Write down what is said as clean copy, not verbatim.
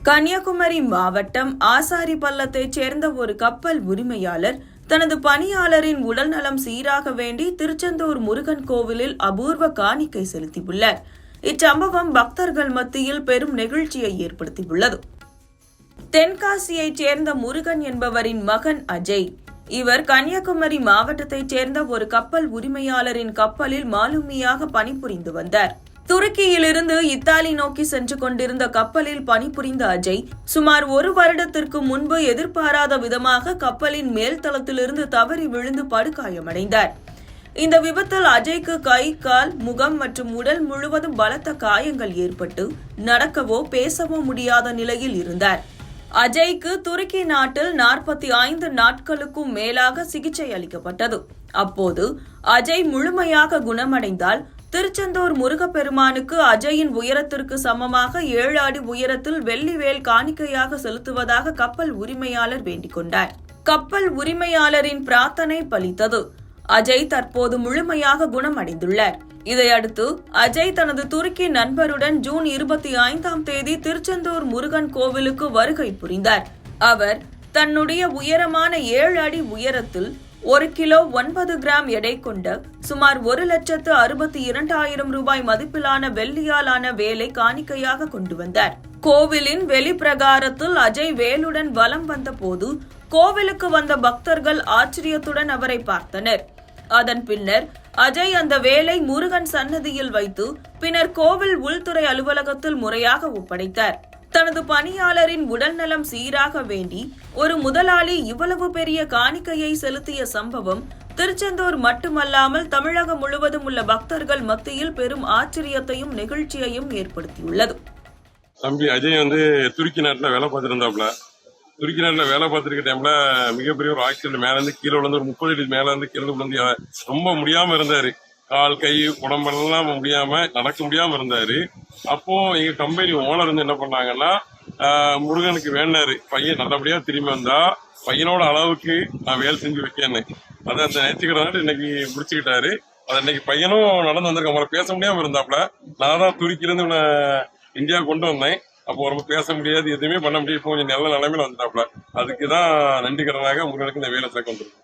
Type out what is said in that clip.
கன்னியாகுமரி மாவட்டம் ஆசாரிபள்ளத்தைச் சேர்ந்த ஒரு கப்பல் உரிமையாளர் தனது பணியாளரின் உடல்நலம் சீராக வேண்டி திருச்செந்தூர் முருகன் கோவிலில் அபூர்வ காணிக்கை செலுத்தியுள்ளார். இச்சம்பவம் பக்தர்கள் மத்தியில் பெரும் நெகிழ்ச்சியை ஏற்படுத்தியுள்ளது. தென்காசியைச் சேர்ந்த முருகன் என்பவரின் மகன் அஜய். இவர் கன்னியாகுமரி மாவட்டத்தைச் சேர்ந்த ஒரு கப்பல் உரிமையாளரின் கப்பலில் மாலுமியாக பணிபுரிந்து வந்தார். துருக்கியிலிருந்து இத்தாலி நோக்கி சென்று கொண்டிருந்த கப்பலில் பணிபுரிந்த அஜய் சுமார் 1 வருடத்திற்கு முன்பு எதிர்பாராத விதமாக கப்பலின் மேல் தளத்திலிருந்து தவறி விழுந்து படுகாயமடைந்தார். இந்த விபத்தில் அஜய்க்கு கை, கால், முகம் மற்றும் உடல் முழுவதும் பலத்த காயங்கள் ஏற்பட்டு நடக்கவோ பேசவோ முடியாத நிலையில் இருந்தார். அஜய்க்கு துருக்கி நாட்டில் 45 நாட்களுக்கும் மேலாக சிகிச்சை அளிக்கப்பட்டது. அப்போது அஜய் முழுமையாக குணமடைந்தால் திருச்செந்தூர் முருகப்பெருமானுக்கு அஜயின் உயரத்திற்கு சமமாக 7 அடி உயரத்தில் வெள்ளி வேல் காணிக்கையாக செலுத்துவதாக கப்பல் உரிமையாளர் வேண்டிக் கொண்டார். கப்பல் உரிமையாளரின் பிரார்த்தனை பலித்தது. அஜய் தற்போது முழுமையாக குணமடைந்துள்ளார். இதையடுத்து அஜய் தனது துருக்கி நண்பருடன் ஜூன் 25ஆம் தேதி திருச்செந்தூர் முருகன் கோவிலுக்கு வருகை புரிந்தார். அவர் தன்னுடைய உயரமான 7 அடி உயரத்தில் 1 கிலோ 9 கிராம் எடை கொண்ட சுமார் 1,62,000 ரூபாய் மதிப்பிலான வெள்ளியாலான வேலை காணிக்கையாக கொண்டு வந்தார். கோவிலின் வெளிப்பிரகாரத்தில் அஜய் வேலுடன் வலம் வந்த போது கோவிலுக்கு வந்த பக்தர்கள் ஆச்சரியத்துடன் அவரை பார்த்தனர். அதன் பின்னர் அஜய் அந்த வேலை முருகன் சன்னதியில் வைத்து பின்னர் கோவில் உள்துறை அலுவலகத்தில் முறையாக ஒப்படைத்தார். தனது பணியாளரின் உடல்நலம் சீராக வேண்டி ஒரு முதலாளி இவ்வளவு பெரிய காணிக்கையை செலுத்திய சம்பவம் திருச்செந்தூர் மட்டுமல்லாமல் தமிழகம் முழுவதும் உள்ள பக்தர்கள் மத்தியில் பெரும் ஆச்சரியத்தையும் நெகிழ்ச்சியையும் ஏற்படுத்தியுள்ளது. தம்பி அஜய் துருக்கி நாட்டில் வேலை பார்த்துருந்தாப்புல. துருக்கி நாட்டில் வேலை பார்த்துருக்க டைம்ல மிகப்பெரிய ஒரு ஆக்சிடென்ட் மேல இருந்து கீழே விழுந்து ஒரு 30 அடி மேல இருந்து கீழே விழுந்து ரொம்ப முடியாம இருந்தாரு. கால், கை, உடம்பெல்லாம் முடியாம நடக்க முடியாம இருந்தாரு. அப்போ எங்க கம்பெனி ஓனர் என்ன பண்ணாங்கன்னா, முருகனுக்கு வேண்டாரு பையன் நல்லபடியா திரும்பி வந்தா பையனோட அளவுக்கு நான் வேலை செஞ்சு வைக்கேன்னு. அதை அந்த நேற்றுக்கிற இன்னைக்கு முடிச்சுக்கிட்டாரு. அது இன்னைக்கு பையனும் நடந்து வந்திருக்க. அவரை பேச முடியாம இருந்தாப்புல. நான் தான் துருக்கியிலிருந்து இந்தியா கொண்டு வந்தேன். அப்போ ரொம்ப பேச முடியாது, எதுவுமே பண்ண முடியாது. இப்போ கொஞ்சம் நல்ல நிலைமையில வந்துட்டாப்புல. அதுக்குதான் நன்றிக்கிறனாக முருகனுக்கு இந்த வேலை சேர்க்க வந்திருக்கோம்.